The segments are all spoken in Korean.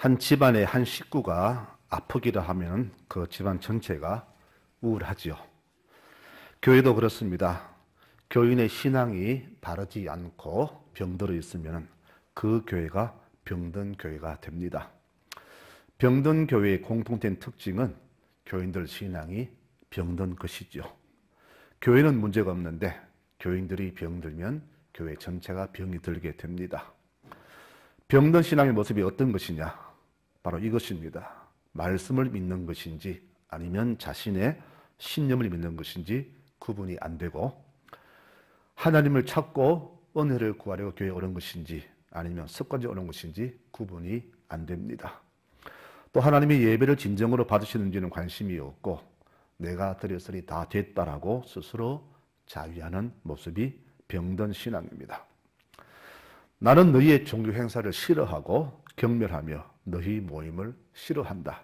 한 집안의 한 식구가 아프기라 하면 그 집안 전체가 우울하지요. 교회도 그렇습니다. 교인의 신앙이 바르지 않고 병들어 있으면 그 교회가 병든 교회가 됩니다. 병든 교회의 공통된 특징은 교인들 신앙이 병든 것이죠. 교회는 문제가 없는데 교인들이 병들면 교회 전체가 병이 들게 됩니다. 병든 신앙의 모습이 어떤 것이냐? 바로 이것입니다. 말씀을 믿는 것인지 아니면 자신의 신념을 믿는 것인지 구분이 안 되고, 하나님을 찾고 은혜를 구하려고 교회에 오는 것인지 아니면 습관적으로 오는 것인지 구분이 안 됩니다. 또 하나님이 예배를 진정으로 받으시는지는 관심이 없고 내가 드렸으니 다 됐다라고 스스로 자위하는 모습이 병든 신앙입니다. 나는 너희의 종교 행사를 싫어하고 경멸하며 너희 모임을 싫어한다.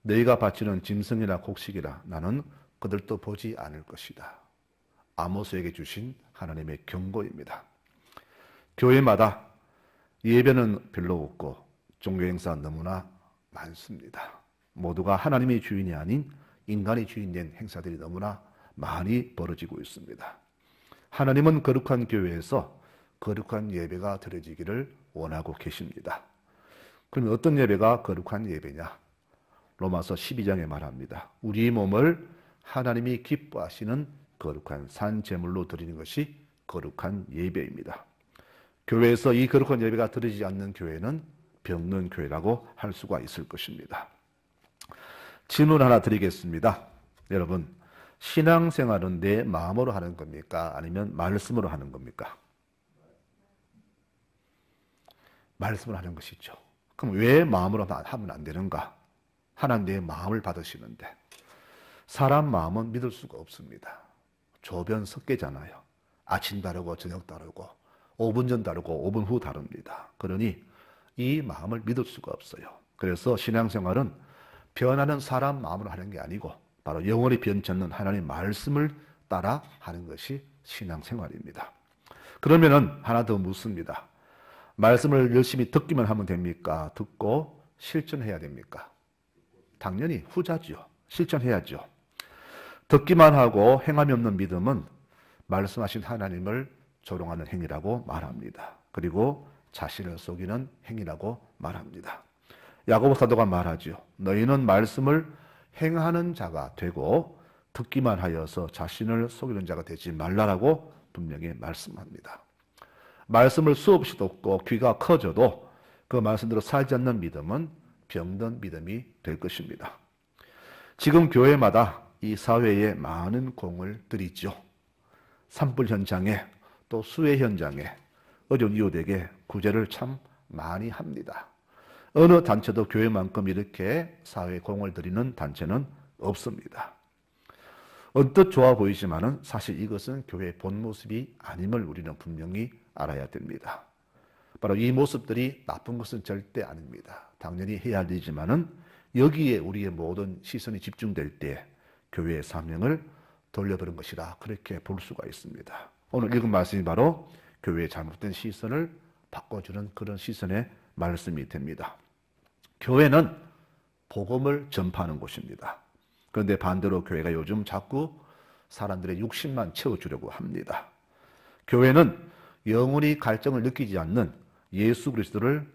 너희가 바치는 짐승이나 곡식이라 나는 그들도 보지 않을 것이다. 아모스에게 주신 하나님의 경고입니다. 교회마다 예배는 별로 없고 종교 행사 너무나 많습니다. 모두가 하나님의 주인이 아닌 인간의 주인된 행사들이 너무나 많이 벌어지고 있습니다. 하나님은 거룩한 교회에서 거룩한 예배가 드려지기를 원하고 계십니다. 그러면 어떤 예배가 거룩한 예배냐? 로마서 12장에 말합니다. 우리 몸을 하나님이 기뻐하시는 거룩한 산 제물로 드리는 것이 거룩한 예배입니다. 교회에서 이 거룩한 예배가 드리지 않는 교회는 병든 교회라고 할 수가 있을 것입니다. 질문 하나 드리겠습니다. 여러분, 신앙생활은 내 마음으로 하는 겁니까? 아니면 말씀으로 하는 겁니까? 말씀으로 하는 것이죠. 그럼 왜 마음으로 하면 안 되는가? 하나님 내 마음을 받으시는데 사람 마음은 믿을 수가 없습니다. 조변 섞이잖아요. 아침 다르고 저녁 다르고 5분 전 다르고 5분 후 다릅니다. 그러니 이 마음을 믿을 수가 없어요. 그래서 신앙생활은 변하는 사람 마음으로 하는 게 아니고 바로 영원히 변치 않는 하나님의 말씀을 따라 하는 것이 신앙생활입니다. 그러면은 하나 더 묻습니다. 말씀을 열심히 듣기만 하면 됩니까? 듣고 실천해야 됩니까? 당연히 후자죠. 실천해야죠. 듣기만 하고 행함이 없는 믿음은 말씀하신 하나님을 조롱하는 행위라고 말합니다. 그리고 자신을 속이는 행위라고 말합니다. 야고보 사도가 말하죠. 너희는 말씀을 행하는 자가 되고 듣기만 하여서 자신을 속이는 자가 되지 말라라고 분명히 말씀합니다. 말씀을 수없이 듣고 귀가 커져도 그 말씀대로 살지 않는 믿음은 병든 믿음이 될 것입니다. 지금 교회마다 이 사회에 많은 공을 들이죠. 산불 현장에 또 수해 현장에 어려운 이웃에게 구제를 참 많이 합니다. 어느 단체도 교회만큼 이렇게 사회에 공을 들이는 단체는 없습니다. 언뜻 좋아 보이지만은 사실 이것은 교회의 본 모습이 아님을 우리는 분명히 알아야 됩니다. 바로 이 모습들이 나쁜 것은 절대 아닙니다. 당연히 해야 할 일이지만은 여기에 우리의 모든 시선이 집중될 때 교회의 사명을 돌려버린 것이라 그렇게 볼 수가 있습니다. 오늘 읽은 말씀이 바로 교회의 잘못된 시선을 바꿔주는 그런 시선의 말씀이 됩니다. 교회는 복음을 전파하는 곳입니다. 그런데 반대로 교회가 요즘 자꾸 사람들의 욕심만 채워주려고 합니다. 교회는 영원히 갈증을 느끼지 않는 예수 그리스도를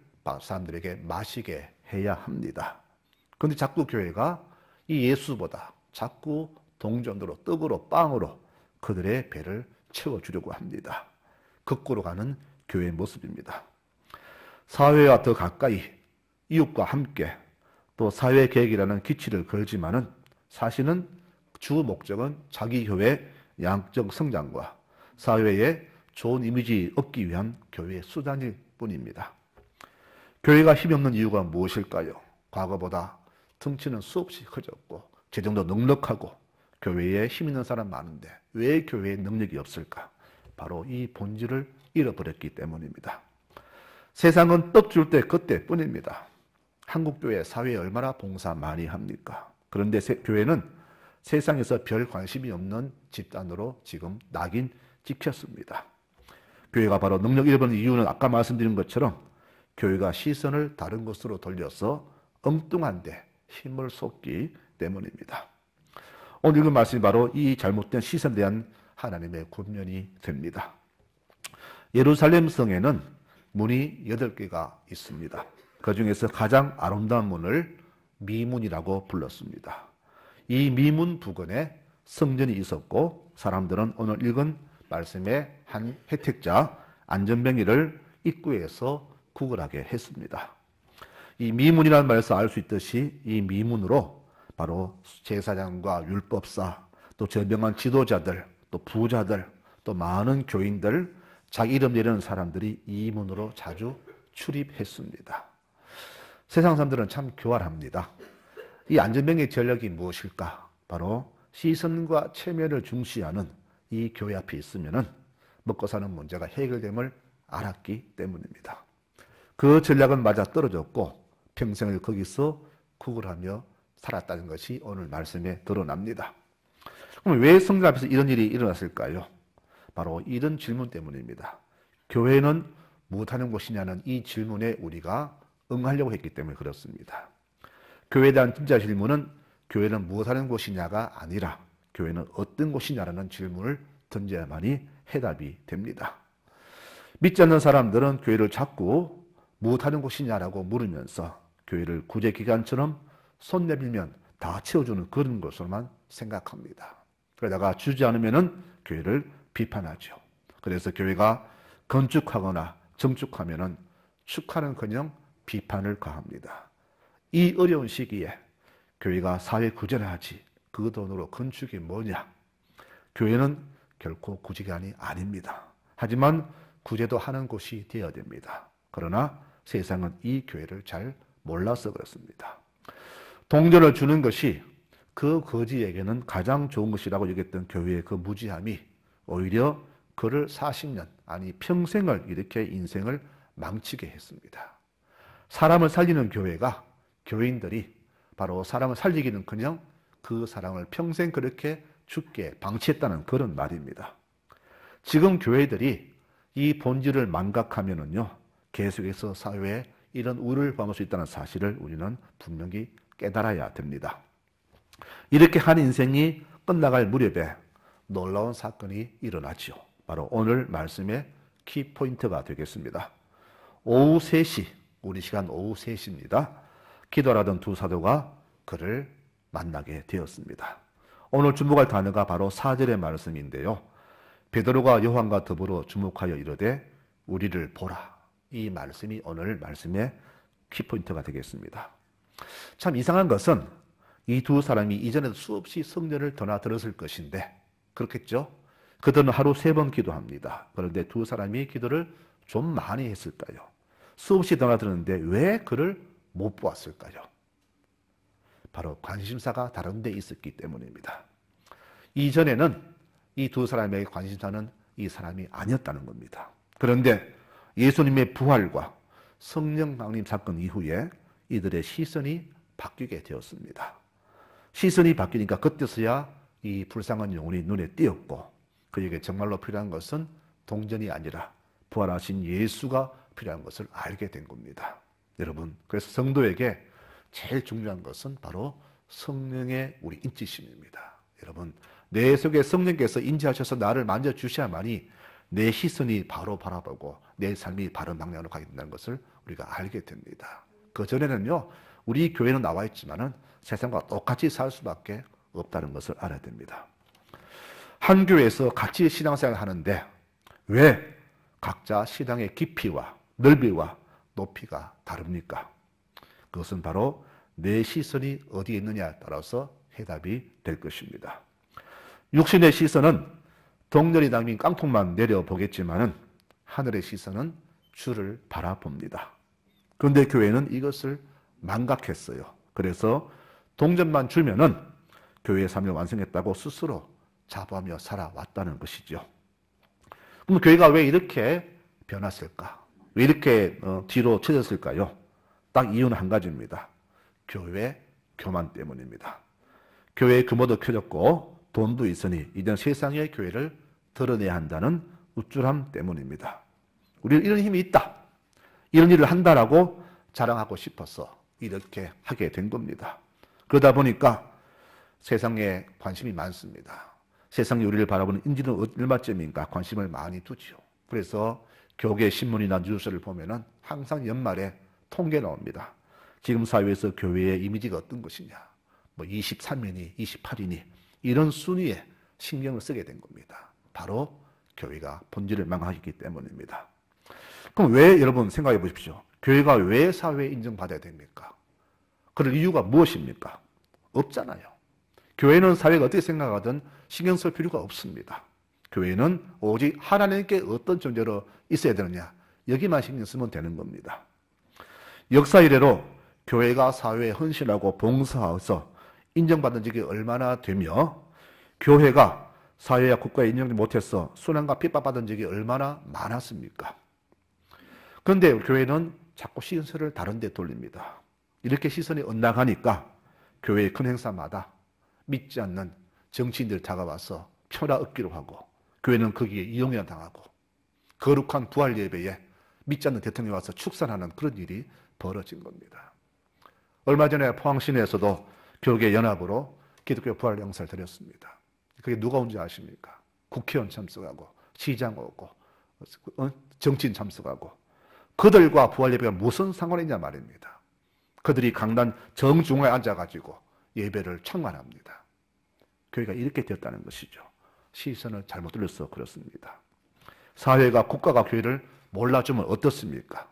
사람들에게 마시게 해야 합니다. 그런데 자꾸 교회가 이 예수보다 자꾸 동전으로 떡으로 빵으로 그들의 배를 채워주려고 합니다. 거꾸로 가는 교회의 모습입니다. 사회와 더 가까이 이웃과 함께 또 사회계획이라는 기치를 걸지만은 사실은 주 목적은 자기 교회 양적 성장과 사회에 좋은 이미지 얻기 위한 교회의 수단일 뿐입니다. 교회가 힘이 없는 이유가 무엇일까요? 과거보다 덩치는 수없이 커졌고 재정도 넉넉하고 교회에 힘 있는 사람 많은데 왜 교회에 능력이 없을까? 바로 이 본질을 잃어버렸기 때문입니다. 세상은 떡 줄 때 그때뿐입니다. 한국교회 사회에 얼마나 봉사 많이 합니까? 그런데 교회는 세상에서 별 관심이 없는 집단으로 지금 낙인 찍혔습니다. 교회가 바로 능력 잃어버린 이유는 아까 말씀드린 것처럼 교회가 시선을 다른 곳으로 돌려서 엉뚱한 데 힘을 쏟기 때문입니다. 오늘 읽은 말씀이 바로 이 잘못된 시선에 대한 하나님의 권면이 됩니다. 예루살렘 성에는 문이 8개가 있습니다. 그 중에서 가장 아름다운 문을 미문이라고 불렀습니다. 이 미문 부근에 성전이 있었고 사람들은 오늘 읽은 말씀의 한 혜택자 안전뱅이를 입구에서 구걸하게 했습니다. 이 미문이라는 말에서 알 수 있듯이 이 미문으로 바로 제사장과 율법사, 또 저명한 지도자들, 또 부자들, 또 많은 교인들, 자기 이름 내리는 사람들이 이 문으로 자주 출입했습니다. 세상 사람들은 참 교활합니다. 이 안전뱅이의 전략이 무엇일까? 바로 시선과 체면을 중시하는 이 교회 앞에 있으면은 먹고 사는 문제가 해결됨을 알았기 때문입니다. 그 전략은 맞아 떨어졌고 평생을 거기서 구걸하며 살았다는 것이 오늘 말씀에 드러납니다. 그럼 왜 성전 앞에서 이런 일이 일어났을까요? 바로 이런 질문 때문입니다. 교회는 무엇하는 곳이냐는 이 질문에 우리가 응하려고 했기 때문에 그렇습니다. 교회에 대한 진짜 질문은 교회는 무엇하는 곳이냐가 아니라 교회는 어떤 곳이냐라는 질문을 던져야만이 해답이 됩니다. 믿지 않는 사람들은 교회를 자꾸 무엇하는 곳이냐라고 물으면서 교회를 구제기관처럼 손 내밀면 다 채워주는 그런 것으로만 생각합니다. 그러다가 주지 않으면 교회를 비판하죠. 그래서 교회가 건축하거나 정축하면 축하는커녕 비판을 가합니다. 이 어려운 시기에 교회가 사회 구제를 하지 그 돈으로 건축이 뭐냐? 교회는 결코 구제기관이 아닙니다. 하지만 구제도 하는 곳이 되어야 됩니다. 그러나 세상은 이 교회를 잘 몰라서 그렇습니다. 동전을 주는 것이 그 거지에게는 가장 좋은 것이라고 여겼던 교회의 그 무지함이 오히려 그를 40년 아니 평생을 이렇게 인생을 망치게 했습니다. 사람을 살리는 교회가 교인들이 바로 사람을 살리기는커녕 그 사람을 평생 그렇게 죽게 방치했다는 그런 말입니다. 지금 교회들이 이 본질을 망각하면은요 계속해서 사회에 이런 우를 범할 수 있다는 사실을 우리는 분명히 깨달아야 됩니다. 이렇게 한 인생이 끝나갈 무렵에 놀라운 사건이 일어나죠. 바로 오늘 말씀의 키포인트가 되겠습니다. 오후 3시, 우리 시간 오후 3시입니다. 기도하던 두 사도가 그를 만나게 되었습니다. 오늘 주목할 단어가 바로 4절의 말씀인데요. 베드로가 요한과 더불어 주목하여 이르되 우리를 보라. 이 말씀이 오늘 말씀의 키포인트가 되겠습니다. 참 이상한 것은 이 두 사람이 이전에도 수없이 성전을 드나들었을 것인데 그렇겠죠? 그들은 하루 3번 기도합니다. 그런데 두 사람이 기도를 좀 많이 했을까요? 수없이 드나들었는데 왜 그를 못 보았을까요? 바로 관심사가 다른 데 있었기 때문입니다. 이전에는 이 두 사람에게 관심사는 이 사람이 아니었다는 겁니다. 그런데 예수님의 부활과 성령 강림 사건 이후에 이들의 시선이 바뀌게 되었습니다. 시선이 바뀌니까 그때서야 이 불쌍한 영혼이 눈에 띄었고 그에게 정말로 필요한 것은 동전이 아니라 부활하신 예수가 필요한 것을 알게 된 겁니다. 여러분, 그래서 성도에게 제일 중요한 것은 바로 성령의 우리 인치심입니다. 여러분, 내 속에 성령께서 인지하셔서 나를 만져주셔야만이 내 시선이 바로 바라보고 내 삶이 바른 방향으로 가게 된다는 것을 우리가 알게 됩니다. 그전에는요, 우리 교회는 나와 있지만은 세상과 똑같이 살 수밖에 없다는 것을 알아야 됩니다. 한 교회에서 같이 신앙생활을 하는데 왜 각자 신앙의 깊이와 넓이와 높이가 다릅니까? 그것은 바로 내 시선이 어디에 있느냐에 따라서 해답이 될 것입니다. 육신의 시선은 동전이 담긴 깡통만 내려보겠지만은 하늘의 시선은 주를 바라봅니다. 그런데 교회는 이것을 망각했어요. 그래서 동전만 주면은 교회의 삶을 완성했다고 스스로 자부하며 살아왔다는 것이죠. 그럼 교회가 왜 이렇게 변했을까? 왜 이렇게 뒤로 쳐졌을까요? 딱 이유는 한 가지입니다. 교회 교만 때문입니다. 교회의 규모도 커졌고 돈도 있으니 이제 세상의 교회를 드러내야 한다는 우쭐함 때문입니다. 우리는 이런 힘이 있다. 이런 일을 한다라고 자랑하고 싶어서 이렇게 하게 된 겁니다. 그러다 보니까 세상에 관심이 많습니다. 세상이 우리를 바라보는 인지는 얼마쯤인가 관심을 많이 두지요. 그래서 교계 신문이나 뉴스를 보면은 항상 연말에 통계 나옵니다. 지금 사회에서 교회의 이미지가 어떤 것이냐, 뭐 23이니 28이니 이런 순위에 신경을 쓰게 된 겁니다. 바로 교회가 본질을 망하기 때문입니다. 그럼 왜 여러분 생각해 보십시오. 교회가 왜 사회에 인정받아야 됩니까? 그럴 이유가 무엇입니까? 없잖아요. 교회는 사회가 어떻게 생각하든 신경 쓸 필요가 없습니다. 교회는 오직 하나님께 어떤 존재로 있어야 되느냐, 여기만 신경 쓰면 되는 겁니다. 역사 이래로 교회가 사회에 헌신하고 봉사해서 인정받은 적이 얼마나 되며 교회가 사회와 국가에 인정되지 못해서 순환과 핍박받은 적이 얼마나 많았습니까? 그런데 교회는 자꾸 시선을 다른 데 돌립니다. 이렇게 시선이 엇나가니까 교회의 큰 행사마다 믿지 않는 정치인들 다가와서 표라 얻기로 하고 교회는 거기에 이용이나 당하고 거룩한 부활 예배에 믿지 않는 대통령이 와서 축산하는 그런 일이 벌어진 겁니다. 얼마 전에 포항시내에서도 교계 연합으로 기독교 부활 영사를 드렸습니다. 그게 누가 온지 아십니까? 국회의원 참석하고 시장 오고 정치인 참석하고 그들과 부활 예배가 무슨 상관이 있냐 말입니다. 그들이 강단 정중앙에 앉아가지고 예배를 청관합니다. 교회가 이렇게 되었다는 것이죠. 시선을 잘못 돌려서 그렇습니다. 사회가 국가가 교회를 몰라주면 어떻습니까?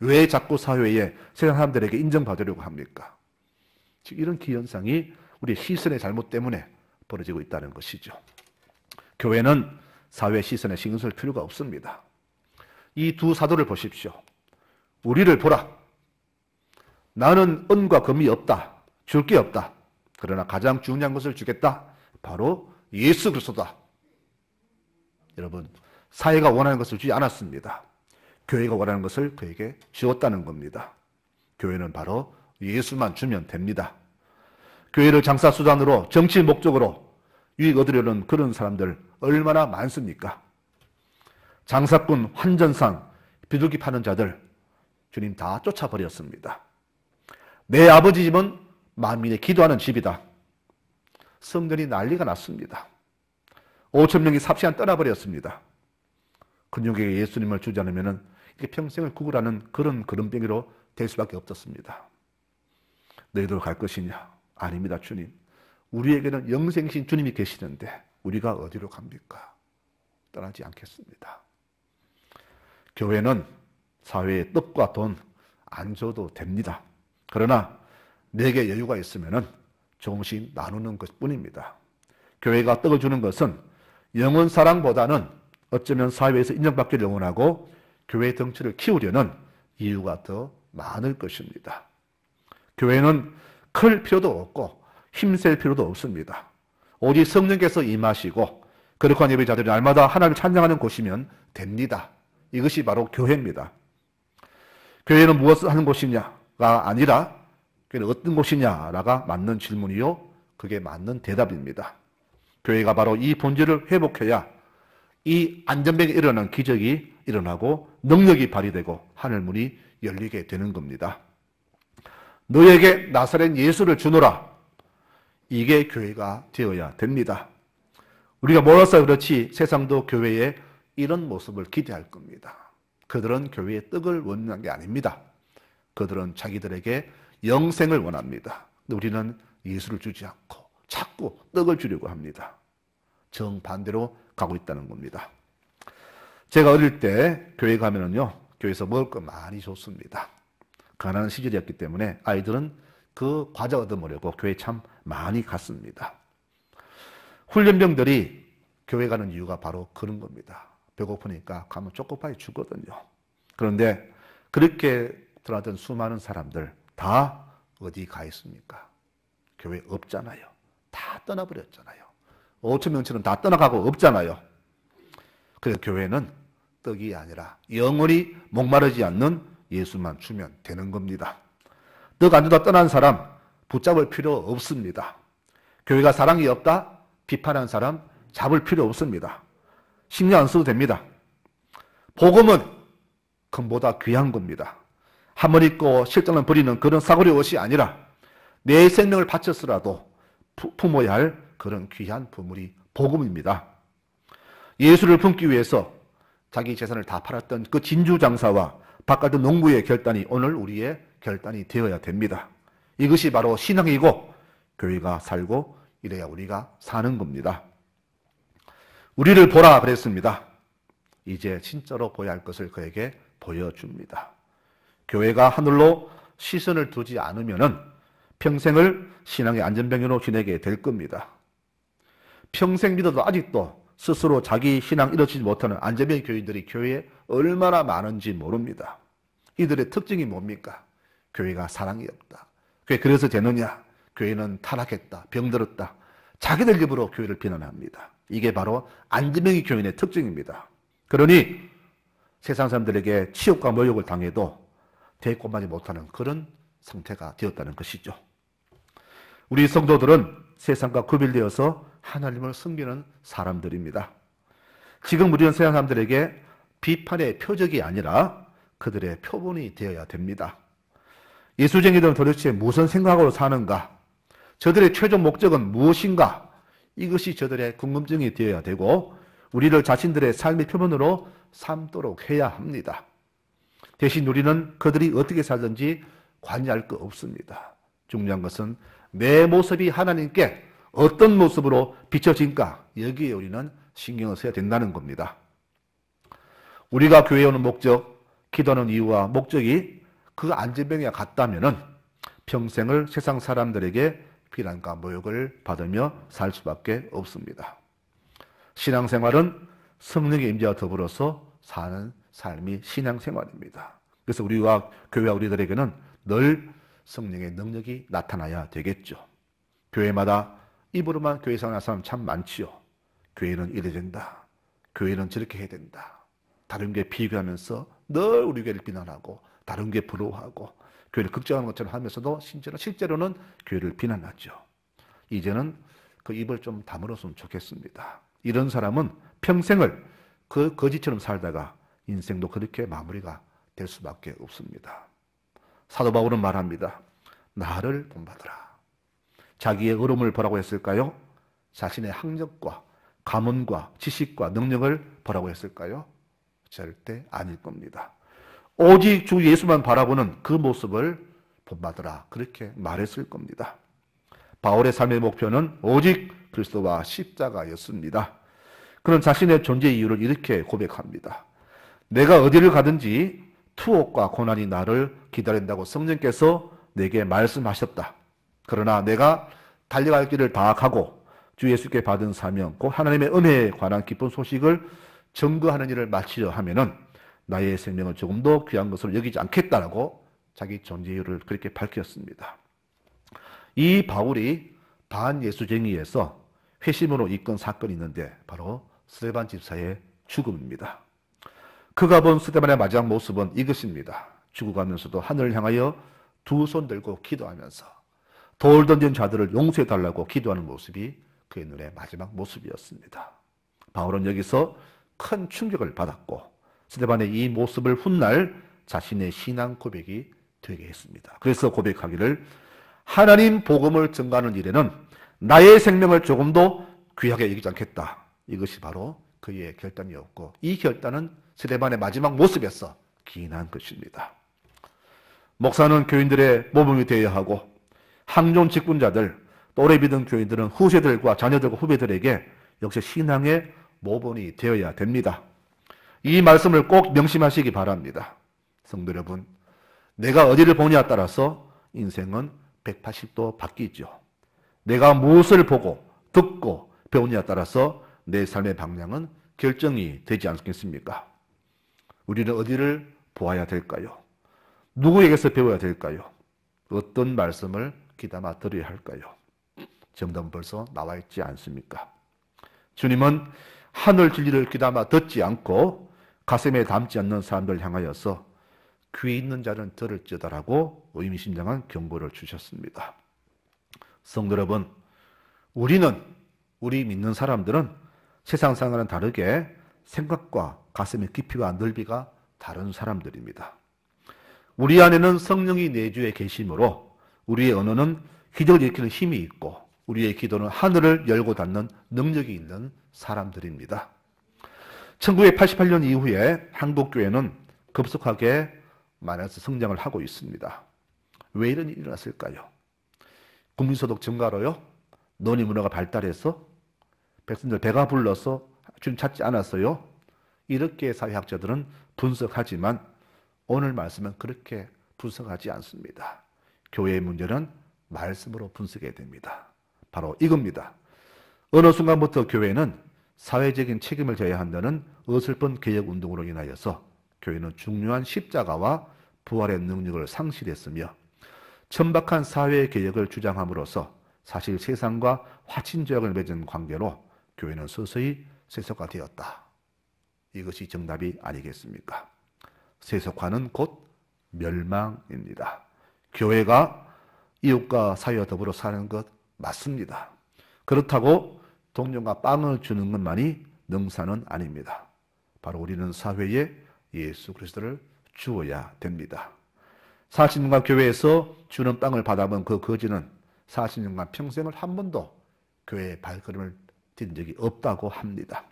왜 자꾸 사회에 세상 사람들에게 인정받으려고 합니까? 지금 이런 기현상이 우리 시선의 잘못 때문에 벌어지고 있다는 것이죠. 교회는 사회 시선에 신경 쓸 필요가 없습니다. 이 두 사도를 보십시오. 우리를 보라. 나는 은과 금이 없다. 줄 게 없다. 그러나 가장 중요한 것을 주겠다. 바로 예수 그리스도다. 여러분, 사회가 원하는 것을 주지 않았습니다. 교회가 원하는 것을 그에게 주었다는 겁니다. 교회는 바로 예수만 주면 됩니다. 교회를 장사 수단으로 정치 목적으로 유익 얻으려는 그런 사람들 얼마나 많습니까? 장사꾼, 환전상, 비둘기 파는 자들 주님 다 쫓아버렸습니다. 내 아버지 집은 만민의 기도하는 집이다. 성전이 난리가 났습니다. 5,000명이 삽시간 떠나버렸습니다. 근육에게 예수님을 주지 않으면 평생을 구걸하는 그런 그름병이로 될 수밖에 없었습니다. 너희들 갈 것이냐? 아닙니다, 주님. 우리에게는 영생신 주님이 계시는데 우리가 어디로 갑니까? 떠나지 않겠습니다. 교회는 사회에 떡과 돈 안 줘도 됩니다. 그러나 내게 여유가 있으면 조금씩 나누는 것뿐입니다. 교회가 떡을 주는 것은 영혼 사랑보다는 어쩌면 사회에서 인정받기를 원하고 교회 덩치를 키우려는 이유가 더 많을 것입니다. 교회는 클 필요도 없고 힘쓸 필요도 없습니다. 오직 성령께서 임하시고 거룩한 예배자들이 날마다 하나님을 찬양하는 곳이면 됩니다. 이것이 바로 교회입니다. 교회는 무엇을 하는 곳이냐가 아니라 교회는 어떤 곳이냐가 맞는 질문이요, 그게 맞는 대답입니다. 교회가 바로 이 본질을 회복해야 이 안전병에 일어나는 기적이 일어나고 능력이 발휘되고 하늘문이 열리게 되는 겁니다. 너에게 나사렛 예수를 주노라. 이게 교회가 되어야 됩니다. 우리가 몰라서 그렇지 세상도 교회에 이런 모습을 기대할 겁니다. 그들은 교회의 떡을 원하는 게 아닙니다. 그들은 자기들에게 영생을 원합니다. 근데 우리는 예수를 주지 않고 자꾸 떡을 주려고 합니다. 정반대로 가고 있다는 겁니다. 제가 어릴 때 교회 가면은요, 교회에서 먹을 거 많이 줬습니다. 가난한 시절이었기 때문에 아이들은 그 과자 얻어먹으려고 교회 참 많이 갔습니다. 훈련병들이 교회 가는 이유가 바로 그런 겁니다. 배고프니까 가면 초코파이 주거든요. 그런데 그렇게 들어왔던 수많은 사람들 다 어디 가 있습니까? 교회 없잖아요. 다 떠나버렸잖아요. 5,000명처럼 다 떠나가고 없잖아요. 그래서 교회는 떡이 아니라 영원히 목마르지 않는 예수만 주면 되는 겁니다. 떡 안 주다 떠난 사람 붙잡을 필요 없습니다. 교회가 사랑이 없다? 비판한 사람 잡을 필요 없습니다. 신경 안 써도 됩니다. 복음은 금보다 귀한 겁니다. 한번 입고 실전을 버리는 그런 싸구려 옷이 아니라 내 생명을 바쳐서라도 품어야 할 그런 귀한 보물이 복음입니다. 예수를 품기 위해서 자기 재산을 다 팔았던 그 진주 장사와 바깥의 농부의 결단이 오늘 우리의 결단이 되어야 됩니다. 이것이 바로 신앙이고 교회가 살고 이래야 우리가 사는 겁니다. 우리를 보라 그랬습니다. 이제 진짜로 보여야 할 것을 그에게 보여줍니다. 교회가 하늘로 시선을 두지 않으면 평생을 신앙의 안전병으로 지내게 될 겁니다. 평생 믿어도 아직도 스스로 자기 신앙 이루어지지 못하는 안전병 교인들이 교회에 얼마나 많은지 모릅니다. 이들의 특징이 뭡니까? 교회가 사랑이 없다. 교회 그래서 되느냐? 교회는 타락했다. 병들었다. 자기들 입으로 교회를 비난합니다. 이게 바로 안전병이 교인의 특징입니다. 그러니 세상 사람들에게 치욕과 모욕을 당해도 대꾸하지 못하는 그런 상태가 되었다는 것이죠. 우리 성도들은 세상과 구별되어서 하나님을 섬기는 사람들입니다. 지금 우리는 세상 사람들에게 비판의 표적이 아니라 그들의 표본이 되어야 됩니다. 예수쟁이들은 도대체 무슨 생각으로 사는가? 저들의 최종 목적은 무엇인가? 이것이 저들의 궁금증이 되어야 되고 우리를 자신들의 삶의 표본으로 삼도록 해야 합니다. 대신 우리는 그들이 어떻게 살든지 관여할 거 없습니다. 중요한 것은 내 모습이 하나님께 어떤 모습으로 비춰진가 여기에 우리는 신경을 써야 된다는 겁니다. 우리가 교회에 오는 목적, 기도하는 이유와 목적이 그 안전병에 같다면 평생을 세상 사람들에게 비난과 모욕을 받으며 살 수밖에 없습니다. 신앙생활은 성령의 임재와 더불어서 사는 삶이 신앙생활입니다. 그래서 우리와 교회와 우리들에게는 늘 성령의 능력이 나타나야 되겠죠. 교회마다 입으로만 교회 생활하는 사람 참 많지요. 교회는 이래 된다. 교회는 저렇게 해야 된다. 다른 게 비교하면서 늘 우리 교회를 비난하고 다른 게 부러워하고 교회를 걱정하는 것처럼 하면서도 실제로는 교회를 비난하죠. 이제는 그 입을 좀 다물었으면 좋겠습니다. 이런 사람은 평생을 그 거지처럼 살다가 인생도 그렇게 마무리가 될 수밖에 없습니다. 사도 바울은 말합니다. 나를 본받으라. 자기의 의로움을 보라고 했을까요? 자신의 학력과 가문과 지식과 능력을 보라고 했을까요? 절대 아닐 겁니다. 오직 주 예수만 바라보는 그 모습을 본받으라. 그렇게 말했을 겁니다. 바울의 삶의 목표는 오직 그리스도와 십자가였습니다. 그는 자신의 존재 이유를 이렇게 고백합니다. 내가 어디를 가든지 투옥과 고난이 나를 기다린다고 성령께서 내게 말씀하셨다. 그러나 내가 달려갈 길을 다 가고 주 예수께 받은 사명, 곧 하나님의 은혜에 관한 기쁜 소식을 증거하는 일을 마치려 하면은 나의 생명을 조금도 귀한 것으로 여기지 않겠다라고 자기 존재 이유를 그렇게 밝혔습니다. 이 바울이 반예수쟁이에서 회심으로 이끈 사건이 있는데 바로 스데반 집사의 죽음입니다. 그가 본 스데반의 마지막 모습은 이것입니다. 죽어가면서도 하늘을 향하여 두 손 들고 기도하면서 돌 던진 자들을 용서해달라고 기도하는 모습이 그의 눈의 마지막 모습이었습니다. 바울은 여기서 큰 충격을 받았고 스데반의 이 모습을 훗날 자신의 신앙 고백이 되게 했습니다. 그래서 고백하기를 하나님 복음을 증거하는 일에는 나의 생명을 조금도 귀하게 여기지 않겠다. 이것이 바로 그의 결단이었고 이 결단은 스데반의 마지막 모습에서 기인한 것입니다. 목사는 교인들의 모범이 되어야 하고 항존 직분자들, 또래 믿은 교인들은 후세들과 자녀들과 후배들에게 역시 신앙의 모범이 되어야 됩니다. 이 말씀을 꼭 명심하시기 바랍니다. 성도 여러분, 내가 어디를 보냐에 따라서 인생은 180도 바뀌죠. 내가 무엇을 보고 듣고 배우냐에 따라서 내 삶의 방향은 결정이 되지 않겠습니까? 우리는 어디를 보아야 될까요? 누구에게서 배워야 될까요? 어떤 말씀을 귀담아 들어야 할까요? 정답은 벌써 나와 있지 않습니까? 주님은 하늘 진리를 귀담아 듣지 않고 가슴에 담지 않는 사람들 향하여서 귀 있는 자는 들을지어다라고 의미심장한 경고를 주셨습니다. 성도 여러분, 우리 믿는 사람들은 세상 사람과는 다르게 생각과 가슴의 깊이와 넓이가 다른 사람들입니다. 우리 안에는 성령이 내주에 계시므로 우리의 언어는 기적을 일으키는 힘이 있고 우리의 기도는 하늘을 열고 닫는 능력이 있는 사람들입니다. 1988년 이후에 한국교회는 급속하게 마이너스 성장을 하고 있습니다. 왜 이런 일이 일어났을까요? 국민소득 증가로요? 논의 문화가 발달해서? 백성들 배가 불러서 주님 찾지 않았어요? 이렇게 사회학자들은 분석하지만 오늘 말씀은 그렇게 분석하지 않습니다. 교회의 문제는 말씀으로 분석해야 됩니다. 바로 이겁니다. 어느 순간부터 교회는 사회적인 책임을 져야 한다는 어설픈 개혁운동으로 인하여서 교회는 중요한 십자가와 부활의 능력을 상실했으며 천박한 사회개혁을 주장함으로써 사실 세상과 화친조약을 맺은 관계로 교회는 서서히 세속화되었다. 이것이 정답이 아니겠습니까? 세속화는 곧 멸망입니다. 교회가 이웃과 사회와 더불어 사는 것 맞습니다. 그렇다고 동료가 빵을 주는 것만이 능사는 아닙니다. 바로 우리는 사회에 예수 그리스도를 주어야 됩니다. 40년간 교회에서 주는 빵을 받아본 그 거지는 40년간 평생을 한 번도 교회에 발걸음을 뛴 적이 없다고 합니다.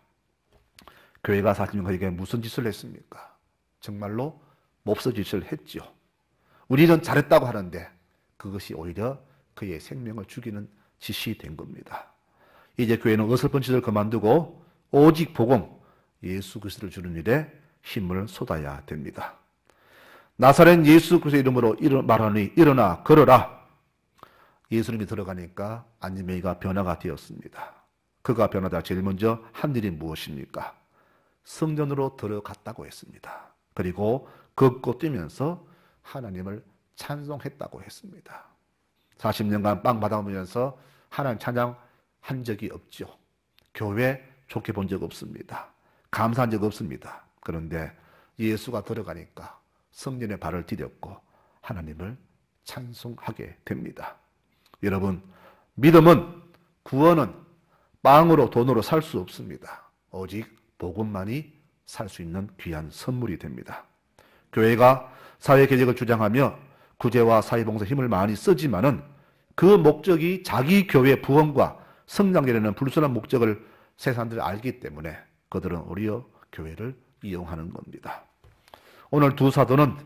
교회가 40년간 그에게 무슨 짓을 했습니까? 정말로 몹쓸 짓을 했죠. 우리는 잘했다고 하는데 그것이 오히려 그의 생명을 죽이는 짓이 된 겁니다. 이제 교회는 어설픈 짓을 그만두고 오직 복음, 예수 그리스도를 주는 일에 힘을 쏟아야 됩니다. 나사렛 예수 그리스도의 이름으로 말하니 일어나 걸어라. 예수님이 들어가니까 안지맹이가 변화가 되었습니다. 그가 변하다 제일 먼저 한 일이 무엇입니까? 성전으로 들어갔다고 했습니다. 그리고 걷고 뛰면서 하나님을 찬송했다고 했습니다. 40년간 빵 받아오면서 하나님 찬양한 적이 없죠. 교회 좋게 본 적 없습니다. 감사한 적 없습니다. 그런데 예수가 들어가니까 성전에 발을 디뎠고 하나님을 찬송하게 됩니다. 여러분, 믿음은, 구원은 빵으로 돈으로 살 수 없습니다. 오직 복음만이 살 수 있는 귀한 선물이 됩니다. 교회가 사회개혁을 주장하며 구제와 사회봉사 힘을 많이 쓰지만은 그 목적이 자기 교회 부흥과 성장이라는 불순한 목적을 세상들이 알기 때문에 그들은 오히려 교회를 이용하는 겁니다. 오늘 두 사도는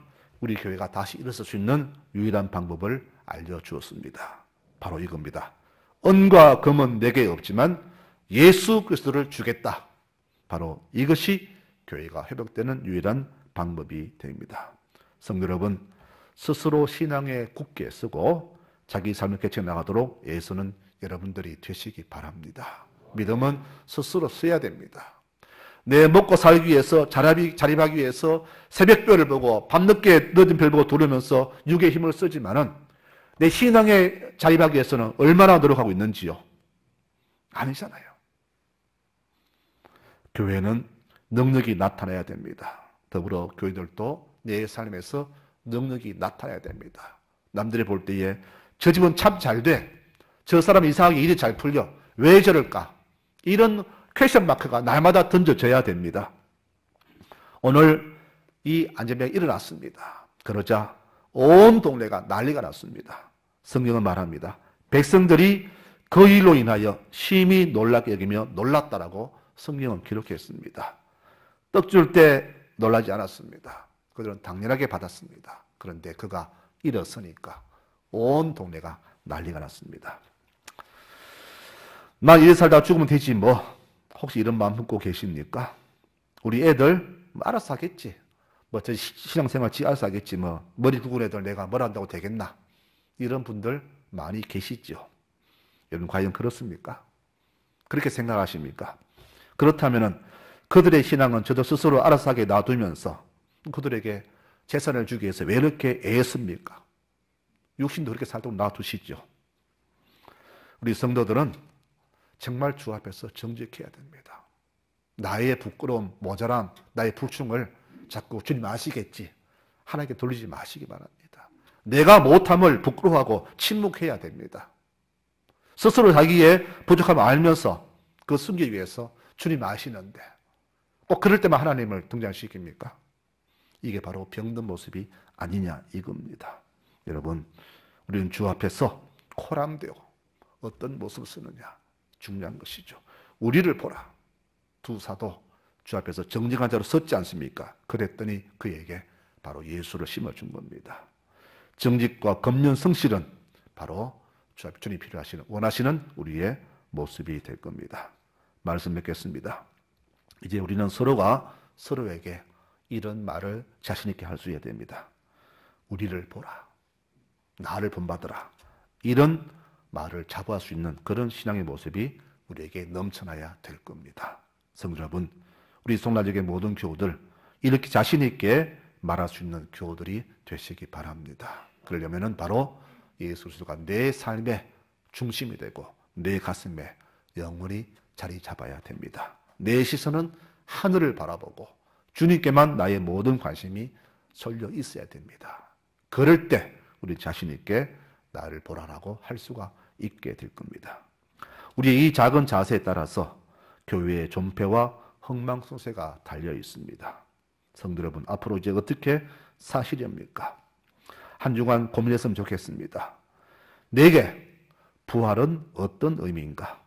우리 교회가 다시 일어설 수 있는 유일한 방법을 알려주었습니다. 바로 이겁니다. 은과 금은 내게 없지만 예수 그리스도를 주겠다. 바로 이것이 교회가 회복되는 유일한 방법이 됩니다. 성도 여러분, 스스로 신앙에 굳게 서고 자기 삶을 개척해 나가도록 애쓰는 여러분들이 되시기 바랍니다. 믿음은 스스로 써야 됩니다. 내 먹고 살기 위해서 자립하기 위해서 새벽별을 보고 밤늦게 늦은 별 보고 두려면서 육의 힘을 쓰지만은 내 신앙에 자립하기 위해서는 얼마나 노력하고 있는지요? 아니잖아요. 교회는 능력이 나타나야 됩니다. 더불어 교회들도 내 삶에서 능력이 나타나야 됩니다. 남들이 볼 때에 저 집은 참 잘 돼. 저 사람 이상하게 일이 잘 풀려. 왜 저럴까? 이런 퀘션 마크가 날마다 던져져야 됩니다. 오늘 이 안전병이 일어났습니다. 그러자 온 동네가 난리가 났습니다. 성경은 말합니다. 백성들이 그 일로 인하여 심히 놀랍게 여기며 놀랐다라고 성경은 기록했습니다. 떡 줄 때 놀라지 않았습니다. 그들은 당연하게 받았습니다. 그런데 그가 일어서니까 온 동네가 난리가 났습니다. 나 이래 살다 죽으면 되지 뭐. 혹시 이런 마음 품고 계십니까? 우리 애들 알아서 하겠지. 저 신앙생활 알아서 하겠지. 머리 굵은 애들 내가 뭘 한다고 되겠나. 이런 분들 많이 계시죠. 여러분 과연 그렇습니까? 그렇게 생각하십니까? 그렇다면 그들의 신앙은 저도 스스로 알아서 하게 놔두면서 그들에게 재산을 주기 위해서 왜 이렇게 애씁니까? 육신도 그렇게 살도록 놔두시죠. 우리 성도들은 정말 주 앞에서 정직해야 됩니다. 나의 부끄러움, 모자람, 나의 불충을 자꾸 주님 아시겠지. 하나님께 돌리지 마시기 바랍니다. 내가 못함을 부끄러워하고 침묵해야 됩니다. 스스로 자기의 부족함을 알면서 그 숨기기 위해서 주님 아시는데 꼭 그럴 때만 하나님을 등장시킵니까? 이게 바로 병든 모습이 아니냐 이겁니다. 여러분, 우리는 주 앞에서 코람되고 어떤 모습을 쓰느냐 중요한 것이죠. 우리를 보라. 두 사도 주 앞에서 정직한 자로 섰지 않습니까? 그랬더니 그에게 바로 예수를 심어준 겁니다. 정직과 검련 성실은 바로 주 앞에 주님이 필요하시는 원하시는 우리의 모습이 될 겁니다. 말씀 맺겠습니다. 이제 우리는 서로가 서로에게 이런 말을 자신 있게 할 수 있어야 됩니다. 우리를 보라. 나를 본받으라. 이런 말을 자부할 수 있는 그런 신앙의 모습이 우리에게 넘쳐나야 될 겁니다. 성도 여러분, 우리 송라지교회 모든 교우들 이렇게 자신 있게 말할 수 있는 교우들이 되시기 바랍니다. 그러려면 바로 예수 그리스도가 내 삶의 중심이 되고 내 가슴에 영원히 자리 잡아야 됩니다. 내 시선은 하늘을 바라보고 주님께만 나의 모든 관심이 쏠려 있어야 됩니다. 그럴 때 우리 자신 있게 나를 보라라고 할 수가 있게 될 겁니다. 우리의 이 작은 자세에 따라서 교회의 존폐와 흥망성쇠가 달려 있습니다. 성도 여러분, 앞으로 이제 어떻게 사시렵니까? 한 주간 고민했으면 좋겠습니다. 내게 부활은 어떤 의미인가?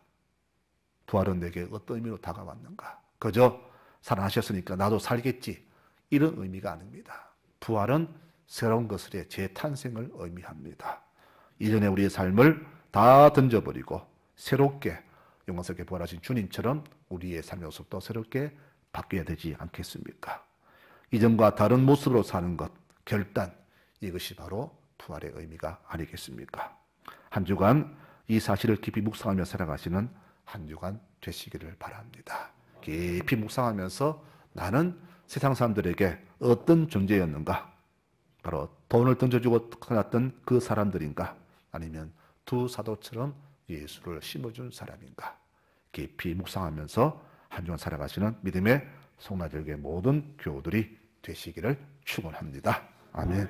부활은 내게 어떤 의미로 다가왔는가? 그저 살아나셨으니까 나도 살겠지, 이런 의미가 아닙니다. 부활은 새로운 것의 재탄생을 의미합니다. 이전에 우리의 삶을 다 던져버리고 새롭게 영광스럽게 부활하신 주님처럼 우리의 삶의 모습도 새롭게 바뀌어야 되지 않겠습니까? 이전과 다른 모습으로 사는 것, 결단, 이것이 바로 부활의 의미가 아니겠습니까? 한 주간 이 사실을 깊이 묵상하며 살아가시는 한 주간 되시기를 바랍니다. 깊이 묵상하면서 나는 세상 사람들에게 어떤 존재였는가? 바로 돈을 던져주고 태어났던 그 사람들인가? 아니면 두 사도처럼 예수를 심어준 사람인가? 깊이 묵상하면서 한 주간 살아가시는 믿음의 송라지교회 모든 교우들이 되시기를 축원합니다. 아멘.